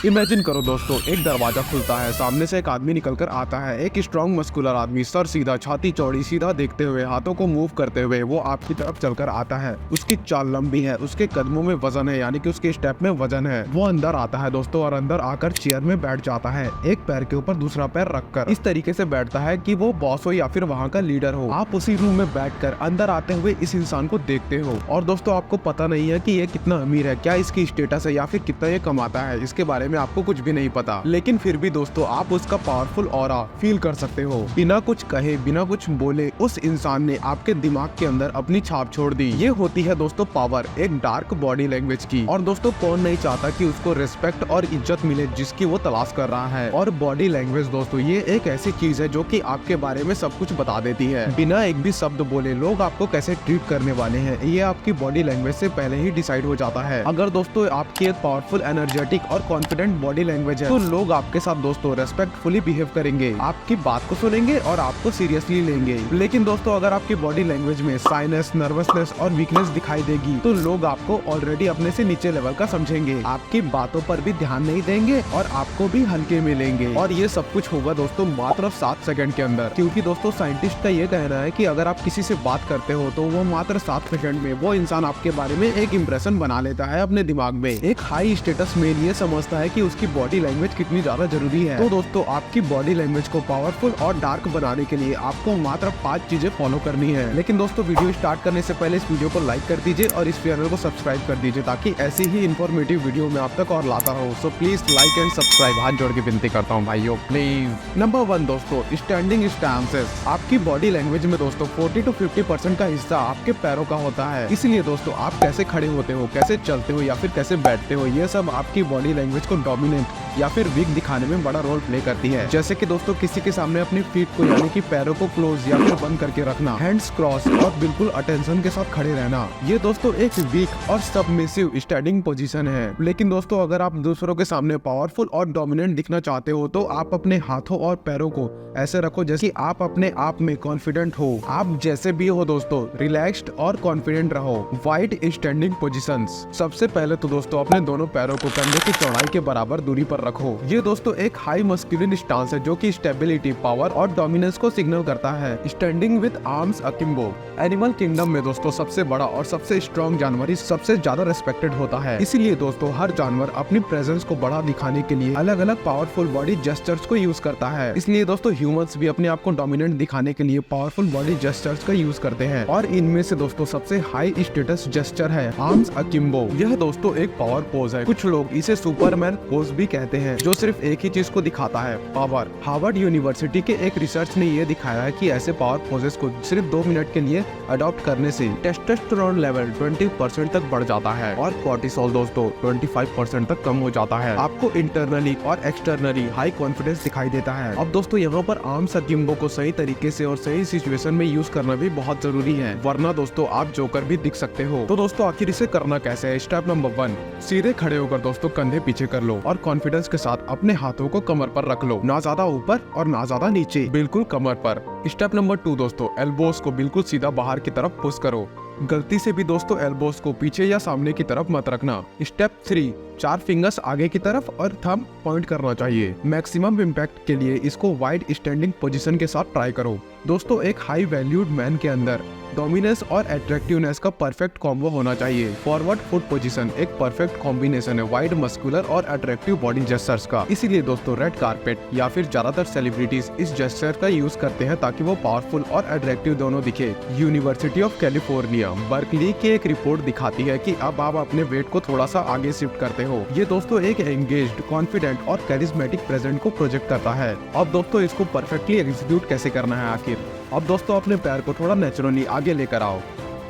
Imagine करो दोस्तों, एक दरवाजा खुलता है, सामने से एक आदमी निकलकर आता है। एक स्ट्रॉन्ग मस्कुलर आदमी, सर सीधा, छाती चौड़ी, सीधा देखते हुए, हाथों को मूव करते हुए वो आपकी तरफ चलकर आता है। उसकी चाल लंबी है, उसके कदमों में वजन है, यानी कि उसके स्टेप में वजन है। वो अंदर आता है दोस्तों, और अंदर आकर चेयर में बैठ जाता है, एक पैर के ऊपर दूसरा पैर रखकर। इस तरीके से बैठता है कि वो बॉस हो या फिर वहाँ का लीडर हो। आप उसी रूम में बैठकर अंदर आते हुए इस इंसान को देखते हो, और दोस्तों आपको पता नहीं है कि ये कितना अमीर है, क्या इसकी स्टेटस है या फिर कितना ये कमाता है, इसके बारे में आपको कुछ भी नहीं पता। लेकिन फिर भी दोस्तों आप उसका पावरफुल ऑरा फील कर सकते हो। बिना कुछ कहे, बिना कुछ बोले उस इंसान ने आपके दिमाग के अंदर अपनी छाप छोड़ दी। ये होती है दोस्तों पावर, एक डार्क बॉडी लैंग्वेज की। और दोस्तों कौन नहीं चाहता कि उसको रिस्पेक्ट और इज्जत मिले जिसकी वो तलाश कर रहा है। और बॉडी लैंग्वेज दोस्तों ये एक ऐसी चीज है जो कि आपके बारे में सब कुछ बता देती है। बिना एक भी शब्द बोले लोग आपको कैसे ट्रीट करने वाले हैं, ये आपकी बॉडी लैंग्वेज से पहले ही डिसाइड हो जाता है। अगर दोस्तों आपकी एक पावरफुल, एनर्जेटिक और कॉन्फिडेंट बॉडी लैंग्वेज है तो लोग आपके साथ दोस्तों रेस्पेक्टफुली बिहेव करेंगे, आपकी बात को सुनेंगे और आपको सीरियसली लेंगे। लेकिन दोस्तों अगर आपकी बॉडी लैंग्वेज में साइनेस, नर्वसनेस और वीकनेस दिखाई देगी तो लोग आपको ऑलरेडी अपने से नीचे लेवल का समझेंगे, आपकी बातों पर भी ध्यान नहीं देंगे और आपको भी हल्के में लेंगे। और ये सब कुछ होगा दोस्तों मात्र 7 सेकंड के अंदर, क्योंकि दोस्तों साइंटिस्ट का ये कहना है कि अगर आप किसी से बात करते हो तो वो मात्र 7 सेकंड में वो इंसान आपके बारे में एक इम्प्रेशन बना लेता है अपने दिमाग में। एक हाई स्टेटस मेल ये समझता है कि उसकी बॉडी लैंग्वेज कितनी ज्यादा जरूरी है। तो दोस्तों आपकी बॉडी लैंग्वेज को पावरफुल और डार्क बनाने के लिए आपको मात्र 5 चीजें फॉलो करनी है। लेकिन दोस्तों वीडियो स्टार्ट करने से पहले इस वीडियो को लाइक कर दीजिए और इस चैनल को सब्सक्राइब कर दीजिए ताकि ऐसी ही इन्फॉर्मेटिव वीडियो मैं आप तक और लाता रहूं। So please like and subscribe, हाथ जोड़ के विनती करता हूं भाइयों, प्लीज। नंबर 1 दोस्तों, स्टैंडिंग स्टांसेस। आपकी बॉडी लैंग्वेज में दोस्तों 40 to 50% का हिस्सा आपके पैरों का होता है। इसलिए दोस्तों आप कैसे खड़े होते हो, कैसे चलते हो या फिर कैसे बैठते हो, ये सब आपकी बॉडी लैंग्वेज को डोमिनेंट या फिर वीक दिखाने में बड़ा रोल प्ले करती है। जैसे कि दोस्तों किसी के सामने अपनी फीट को यानी कि पैरों को क्लोज या फिर बंद करके रखना, हैंड्स क्रॉस और बिल्कुल अटेंशन के साथ खड़े रहना, ये दोस्तों एक वीक और सबमिसिव स्टैंडिंग पोजीशन है। लेकिन दोस्तों अगर आप दूसरों के सामने पावरफुल और डोमिनेंट दिखना चाहते हो तो आप अपने हाथों और पैरों को ऐसे रखो जैसे आप अपने आप में कॉन्फिडेंट हो। आप जैसे भी हो दोस्तों रिलैक्स्ड और कॉन्फिडेंट रहो। Wide standing positions. सबसे पहले तो दोस्तों अपने दोनों पैरों को कंधे की चौड़ाई के बराबर दूरी पर रखो। ये दोस्तों एक हाई मस्कुलिन स्टांस है जो कि स्टेबिलिटी, पावर और डोमिनेंस को सिग्नल करता है। Standing with arms akimbo. Animal kingdom में दोस्तों सबसे बड़ा और सबसे स्ट्रॉन्ग जानवर ही सबसे ज्यादा रेस्पेक्टेड होता है। इसीलिए दोस्तों हर जानवर अपनी प्रेजेंस को बड़ा दिखाने के लिए अलग अलग पावरफुल बॉडी जेस्चर्स को यूज करता है। इसलिए दोस्तों ह्यूमंस भी अपने आप को डोमिनेंट दिखाने के लिए पावरफुल बॉडी जेस्चर्स का यूज करते हैं। और इनमें से दोस्तों सबसे हाई स्टेटस जेस्चर है आर्म्स अकिम्बो। यह दोस्तों एक पावर पोज है, कुछ लोग इसे सुपरमैन पोज भी कहते हैं, जो सिर्फ एक ही चीज को दिखाता है, पावर। हार्वर्ड यूनिवर्सिटी के एक रिसर्च ने ये दिखाया है कि ऐसे पावर पोजेस को सिर्फ 2 मिनट के लिए अडॉप्ट करने से टेस्टोस्टेरोन लेवल 20% तक बढ़ जाता है और कोर्टिसोल दोस्तों 25% तक कम हो जाता है। आपको इंटरनली और एक्सटर्नली हाई कॉन्फिडेंस दिखाई देता है। अब दोस्तों यहाँ पर आर्म्स अकिम्बो को सही तरीके से और सही सिचुएशन में यूज करना भी बहुत जरूरी है, वरना दोस्तों आप जोकर भी दिख सकते हो। तो दोस्तों आखिर इसे करना कैसे है? स्टेप नंबर 1, सीधे खड़े होकर दोस्तों कंधे पीछे कर लो और कॉन्फिडेंस के साथ अपने हाथों को कमर पर रख लो, ना ज्यादा ऊपर और ना ज्यादा नीचे, बिल्कुल कमर पर। स्टेप नंबर 2 दोस्तों, एल्बोस को बिल्कुल सीधा बाहर की तरफ पुश करो। गलती से भी दोस्तों एल्बोस को पीछे या सामने की तरफ मत रखना। स्टेप 3, 4 फिंगर्स आगे की तरफ और थंब पॉइंट करना चाहिए। मैक्सिमम इम्पैक्ट के लिए इसको वाइड स्टैंडिंग पोजीशन के साथ ट्राई करो। दोस्तों एक हाई वैल्यूड मैन के अंदर डोमिनेंस और अट्रैक्टिवनेस का परफेक्ट कॉम्बो होना चाहिए। फॉरवर्ड फुट पोजीशन एक परफेक्ट कॉम्बिनेशन है वाइड मस्कुलर और अट्रैक्टिव बॉडी जेस्चर्स का। इसीलिए दोस्तों रेड कारपेट या फिर ज्यादातर सेलिब्रिटीज इस जेस्चर का यूज करते हैं ताकि वो पावरफुल और अट्रैक्टिव दोनों दिखे। यूनिवर्सिटी ऑफ कैलिफोर्निया बर्कली की एक रिपोर्ट दिखाती है कि अब आप अपने वेट को थोड़ा सा आगे शिफ्ट करते हो। ये दोस्तों एक एंगेज्ड, कॉन्फिडेंट और कैरिस्मेटिक प्रेजेंट को प्रोजेक्ट करता है। अब दोस्तों इसको परफेक्टली एग्जीक्यूट कैसे करना है आखिर? अब दोस्तों अपने पैर को थोड़ा नेचुरली आगे लेकर आओ।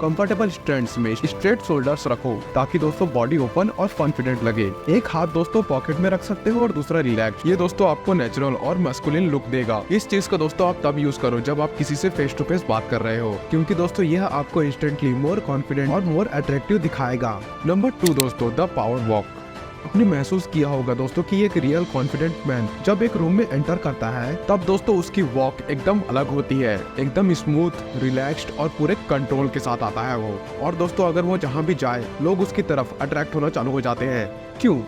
कंफर्टेबल स्टैंड्स में स्ट्रेट शोल्डर्स रखो ताकि दोस्तों बॉडी ओपन और कॉन्फिडेंट लगे। एक हाथ दोस्तों पॉकेट में रख सकते हो और दूसरा रिलैक्स। ये दोस्तों आपको नेचुरल और मस्कुलिन लुक देगा। इस चीज को दोस्तों आप तब यूज करो जब आप किसी से फेस टू फेस बात कर रहे हो, क्योंकि दोस्तों यह आपको इंस्टेंटली मोर कॉन्फिडेंट और मोर अट्रैक्टिव दिखाएगा। नंबर 2 दोस्तों, द पावर वॉक। आपने महसूस किया होगा दोस्तों कि एक रियल कॉन्फिडेंट मैन जब एक रूम में एंटर करता है तब दोस्तों उसकी वॉक एकदम अलग होती है, एकदम स्मूथ, रिलैक्स्ड और पूरे कंट्रोल के साथ आता है वो। और दोस्तों अगर वो जहाँ भी जाए लोग उसकी तरफ अट्रैक्ट होना चालू हो जाते हैं। क्यों?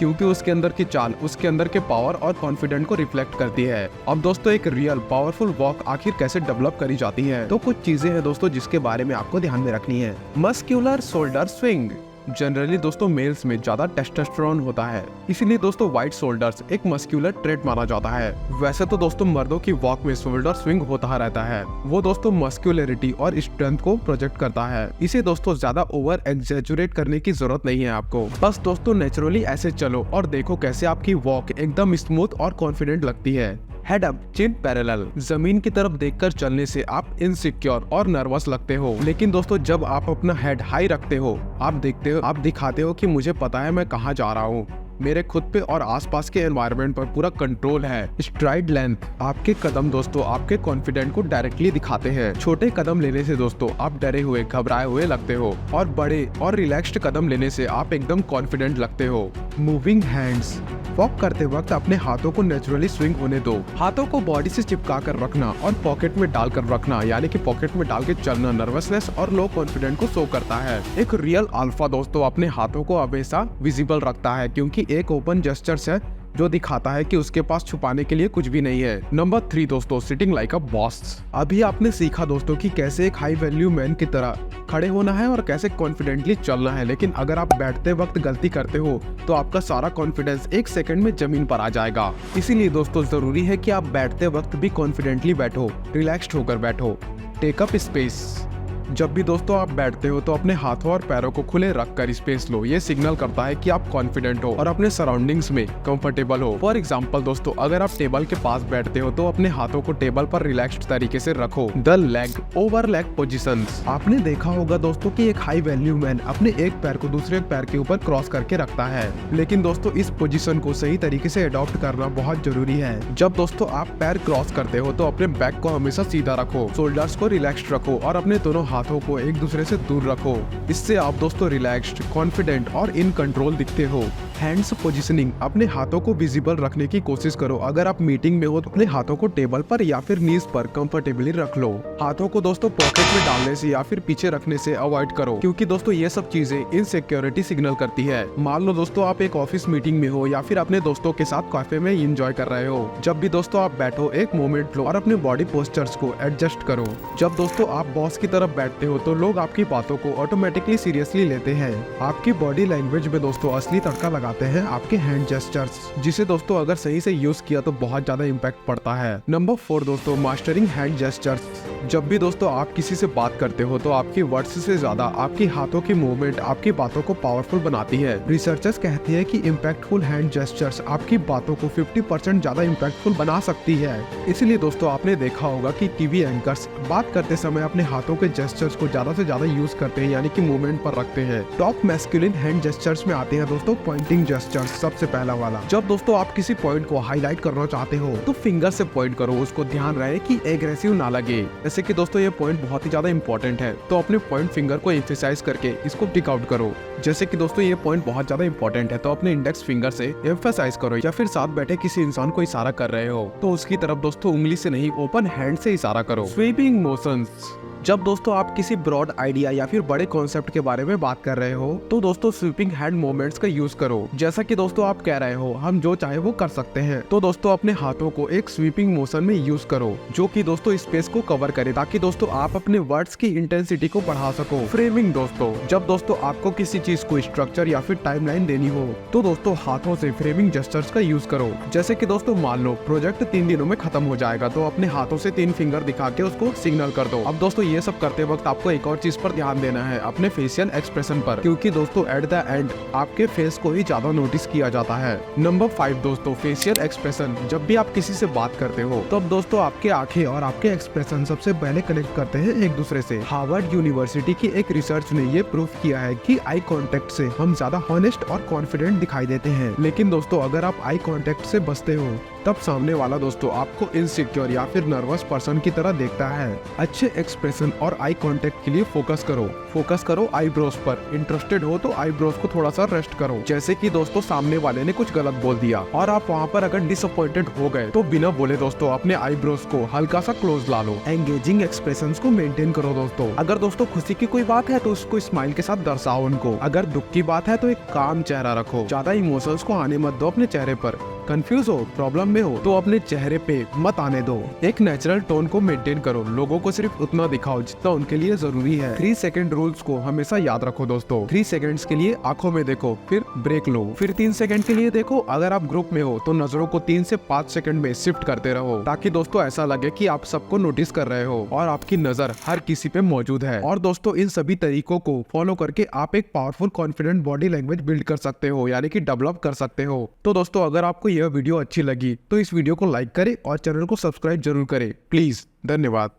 क्योंकि उसके अंदर की चाल उसके अंदर के पावर और कॉन्फिडेंट को रिफ्लेक्ट करती है। अब दोस्तों एक रियल पावरफुल वॉक आखिर कैसे डेवलप करी जाती है, तो कुछ चीजें हैं दोस्तों जिसके बारे में आपको ध्यान में रखनी है। Muscular shoulder swing. जनरली दोस्तों मेल्स में ज्यादा टेस्टोस्टेरोन होता है, इसीलिए दोस्तों वाइड शोल्डर्स एक मस्क्यूलर ट्रेट माना जाता है। वैसे तो दोस्तों मर्दों की वॉक में शोल्डर स्विंग होता रहता है, वो दोस्तों मस्क्यूलरिटी और स्ट्रेंथ को प्रोजेक्ट करता है। इसे दोस्तों ज्यादा ओवर एग्जैजुरेट करने की जरूरत नहीं है आपको, बस दोस्तों नेचुरली ऐसे चलो और देखो कैसे आपकी वॉक एकदम स्मूथ और कॉन्फिडेंट लगती है। हेड अप चिन पैरेलल। जमीन की तरफ देखकर चलने से आप इनसिक्योर और नर्वस लगते हो, लेकिन दोस्तों जब आप अपना हेड हाई रखते हो आप दिखाते हो कि मुझे पता है मैं कहाँ जा रहा हूँ, मेरे खुद पे और आसपास के एनवायरनमेंट पर पूरा कंट्रोल है। STRIDE length. आपके कदम दोस्तों आपके कॉन्फिडेंट को डायरेक्टली दिखाते हैं। छोटे कदम लेने से दोस्तों आप डरे हुए घबराए हुए लगते हो, और बड़े और रिलैक्स्ड कदम लेने से आप एकदम कॉन्फिडेंट लगते हो। Moving hands. वॉक करते वक्त अपने हाथों को नेचुरली स्विंग होने दो। हाथों को बॉडी से चिपका कर रखना और पॉकेट में डालकर रखना, यानी कि पॉकेट में डाल के चलना नर्वसनेस और लो कॉन्फिडेंट को शो करता है। एक रियल अल्फा दोस्तों अपने हाथों को हमेशा विजिबल रखता है, क्योंकि एक ओपन जेस्चर्स है जो दिखाता है कि उसके पास छुपाने के लिए कुछ भी नहीं है। नंबर 3 दोस्तों सिटिंग लाइक अ बॉस। अभी आपने सीखा दोस्तों कि कैसे एक हाई वैल्यू मैन की तरह खड़े होना है और कैसे कॉन्फिडेंटली चलना है, लेकिन अगर आप बैठते वक्त गलती करते हो तो आपका सारा कॉन्फिडेंस एक सेकंड में जमीन पर आ जाएगा। इसीलिए दोस्तों जरूरी है कि आप बैठते वक्त भी कॉन्फिडेंटली बैठो, रिलैक्स्ड होकर बैठो। Take up space. जब भी दोस्तों आप बैठते हो तो अपने हाथों और पैरों को खुले रखकर स्पेस लो। ये सिग्नल करता है कि आप कॉन्फिडेंट हो और अपने सराउंडिंग्स में कंफर्टेबल हो। फॉर एग्जांपल दोस्तों अगर आप टेबल के पास बैठते हो तो अपने हाथों को टेबल पर रिलैक्स्ड तरीके से रखो। The leg over leg positions. आपने देखा होगा दोस्तों कि एक हाई वैल्यू मैन अपने एक पैर को दूसरे पैर के ऊपर क्रॉस करके रखता है, लेकिन दोस्तों इस पोजीशन को सही तरीके से अडॉप्ट करना बहुत जरूरी है। जब दोस्तों आप पैर क्रॉस करते हो तो अपने बैक को हमेशा सीधा रखो, शोल्डर्स को रिलैक्स्ड रखो और अपने दोनों हाथों को एक दूसरे से दूर रखो। इससे आप दोस्तों रिलैक्स्ड, कॉन्फिडेंट और इन कंट्रोल दिखते हो। Hands positioning. अपने हाथों को विजिबल रखने की कोशिश करो। अगर आप मीटिंग में हो तो अपने हाथों को टेबल पर या फिर नीज पर कंफर्टेबली रख लो। हाथों को दोस्तों पॉकेट में डालने से या फिर पीछे रखने से अवॉइड करो, क्योंकि दोस्तों ये सब चीजें इनसिक्योरिटी सिग्नल करती है। मान लो दोस्तों आप एक ऑफिस मीटिंग में हो या फिर अपने दोस्तों के साथ कैफे में एंजॉय कर रहे हो। जब भी दोस्तों आप बैठो एक मोमेंट लो और अपने बॉडी पोस्चर्स को एडजस्ट करो। जब दोस्तों आप बॉस की तरफ बैठते हो तो लोग आपकी बातों को ऑटोमेटिकली सीरियसली लेते हैं। आपकी बॉडी लैंग्वेज में दोस्तों असली तड़का लगाते हैं आपके हैंड जेस्चर्स, जिसे दोस्तों अगर सही से यूज किया तो बहुत ज्यादा इम्पैक्ट पड़ता है। नंबर 4 दोस्तों मास्टरिंग हैंड जेस्चर्स। जब भी दोस्तों आप किसी से बात करते हो तो आपकी वर्ड्स से ज्यादा आपकी हाथों की मूवमेंट आपकी बातों को पावरफुल बनाती है। रिसर्चर्स कहते हैं कि इम्पैक्टफुल हैंड जेस्चर्स आपकी बातों को 50% ज्यादा इम्पैक्टफुल बना सकती है। इसलिए दोस्तों आपने देखा होगा कि टीवी एंकर्स बात करते समय अपने हाथों के जेस्चर्स को ज्यादा से ज्यादा यूज करते हैं, यानी कि मूवमेंट पर रखते हैं। टॉप मैस्कुलिन हैंड जेस्चर्स में आते हैं दोस्तों पॉइंटिंग जेस्चर्स। सबसे पहला वाला, जब दोस्तों आप किसी पॉइंट को हाईलाइट करना चाहते हो तो फिंगर से पॉइंट करो। उसको ध्यान रहे कि एग्रेसिव ना लगे। जैसे कि दोस्तों ये पॉइंट बहुत ही ज्यादा इंपॉर्टेंट है, तो अपने पॉइंट फिंगर को एम्फेसाइज करके इसको टिक आउट करो। जैसे कि दोस्तों ये पॉइंट बहुत ज्यादा इंपॉर्टेंट है, तो अपने इंडेक्स फिंगर से एम्फेसाइज करो, या फिर साथ बैठे किसी इंसान को इशारा कर रहे हो तो उसकी तरफ दोस्तों उंगली से नहीं ओपन हैंड से इशारा करो। Sweeping motions. जब दोस्तों आप किसी ब्रॉड आइडिया या फिर बड़े कॉन्सेप्ट के बारे में बात कर रहे हो तो दोस्तों स्वीपिंग हैंड मूवमेंट्स का यूज करो। जैसा कि दोस्तों आप कह रहे हो हम जो चाहे वो कर सकते हैं, तो दोस्तों अपने हाथों को एक स्वीपिंग मोशन में यूज करो जो कि दोस्तों स्पेस को कवर करे, ताकि दोस्तों आप अपने वर्ड्स की इंटेंसिटी को बढ़ा सको। फ्रेमिंग दोस्तों, जब दोस्तों आपको किसी चीज को स्ट्रक्चर या फिर टाइमलाइन देनी हो तो दोस्तों हाथों से फ्रेमिंग जेस्चर्स का यूज करो। जैसे कि दोस्तों मान लो प्रोजेक्ट 3 दिनों में खत्म हो जाएगा, तो अपने हाथों से 3 फिंगर दिखा के उसको सिग्नल कर दो। अब दोस्तों ये सब करते वक्त आपको एक और चीज पर ध्यान देना है, अपने फेशियल एक्सप्रेशन पर, क्योंकि दोस्तों एट द एंड आपके फेस को ही ज्यादा नोटिस किया जाता है। नंबर 5 दोस्तों फेशियल एक्सप्रेशन। जब भी आप किसी से बात करते हो तब दोस्तों आपके आंखें और आपके एक्सप्रेशन सबसे पहले कनेक्ट करते हैं एक दूसरे से। हार्वर्ड यूनिवर्सिटी की एक रिसर्च ने ये प्रूफ किया है कि आई कांटेक्ट से हम ज्यादा हॉनेस्ट और कॉन्फिडेंट दिखाई देते हैं। लेकिन दोस्तों अगर आप आई कांटेक्ट से बचते हो तब सामने वाला दोस्तों आपको इनसिक्योर या फिर नर्वस पर्सन की तरह देखता है। अच्छे एक्सप्रेशन और आई कांटेक्ट के लिए फोकस करो आईब्रोज पर। इंटरेस्टेड हो तो आईब्रोज को थोड़ा सा रेस्ट करो। जैसे कि दोस्तों सामने वाले ने कुछ गलत बोल दिया और आप वहाँ पर अगर डिसअपॉइंटेड हो गए तो बिना बोले दोस्तों अपने आईब्रोज को हल्का सा क्लोज ला लो। एंगेजिंग एक्सप्रेशंस को मेंटेन करो दोस्तों। अगर दोस्तों खुशी की कोई बात है तो उसको स्माइल के साथ दर्शाओ उनको। अगर दुख की बात है तो एक काम चेहरा रखो। ज्यादा इमोशंस को आने मत दो अपने चेहरे पर। कंफ्यूज हो, प्रॉब्लम में हो तो अपने चेहरे पे मत आने दो। एक नेचुरल टोन को मेंटेन करो। लोगों को सिर्फ उतना दिखाओ जितना उनके लिए जरूरी है। 3 सेकंड रूल्स को हमेशा याद रखो दोस्तों। 3 सेकंड्स के लिए आंखों में देखो, फिर ब्रेक लो, फिर 3 सेकंड के लिए देखो। अगर आप ग्रुप में हो तो नजरों को 3 से 5 सेकंड में शिफ्ट करते रहो, ताकि दोस्तों ऐसा लगे कि आप सबको नोटिस कर रहे हो और आपकी नजर हर किसी पे मौजूद है। और दोस्तों इन सभी तरीकों को फॉलो करके आप एक powerful confident body language build कर सकते हो, यानी कि डेवलप कर सकते हो। तो दोस्तों अगर आपको यह वीडियो अच्छी लगी तो इस वीडियो को लाइक करें और चैनल को सब्सक्राइब जरूर करें प्लीज। धन्यवाद।